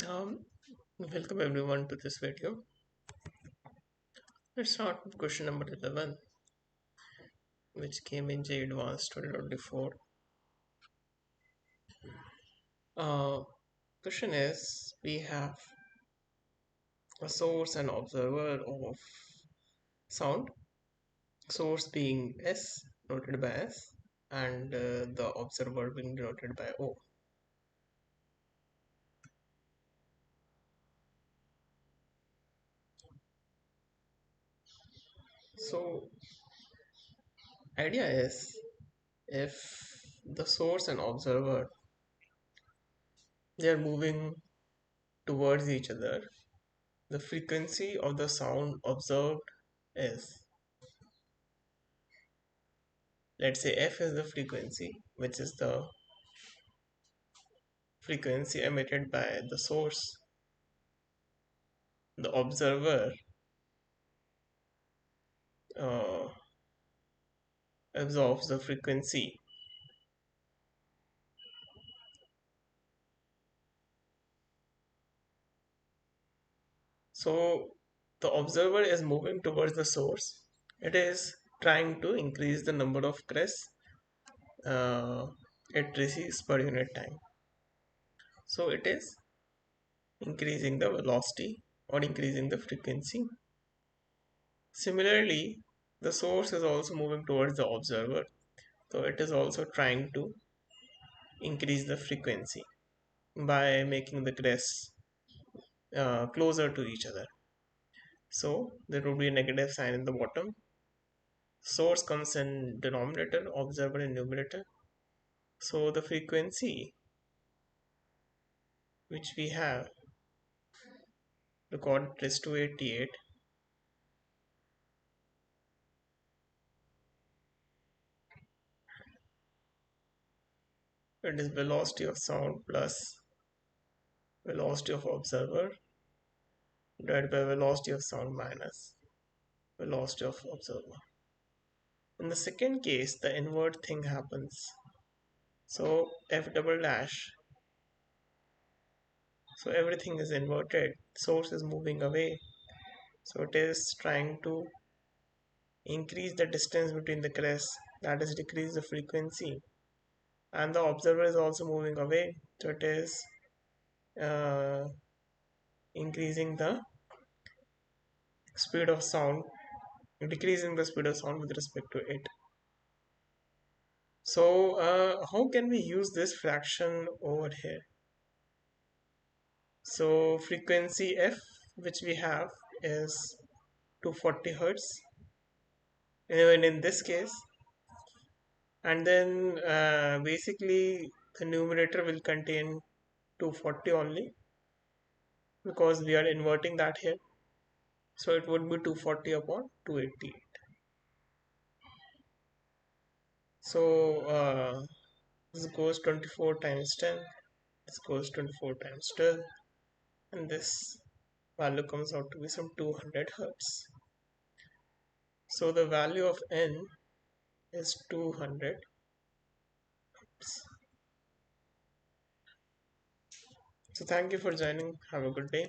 Welcome everyone to this video. Let's start with question number 11, which came in JEE Advanced 2024. Uh, Question is, we have a source and observer of sound, source being S, noted by S, and the observer being denoted by O. So, idea is, if the source and observer, they are moving towards each other, the frequency of the sound observed is, let's say, f is the frequency, which is the frequency emitted by the source. The observer uh, absorbs the frequency. So the observer is moving towards the source. It is trying to increase the number of crests uh, it receives per unit time. So it is increasing the velocity or increasing the frequency. Similarly, the source is also moving towards the observer. So it is also trying to increase the frequency by making the crests closer to each other. So there will be a negative sign in the bottom. Source comes in denominator, observer in numerator. So the frequency which we have recorded is 288. It is velocity of sound plus velocity of observer divided by velocity of sound minus velocity of observer. In the second case, the invert thing happens. So f double dash. So everything is inverted. Source is moving away. So it is trying to increase the distance between the crests, that is decrease the frequency. And the observer is also moving away. So it is uh, increasing the speed of sound, decreasing the speed of sound with respect to it. So how can we use this fraction over here? So frequency f which we have is 240 hertz even in this case, and then basically the numerator will contain 240 only because we are inverting that here, so it would be 240 upon 288. So this goes 24 times 10, this goes 24 times 12, and this value comes out to be some 200 hertz. So the value of n is 200 hertz. So thank you for joining. Have a good day.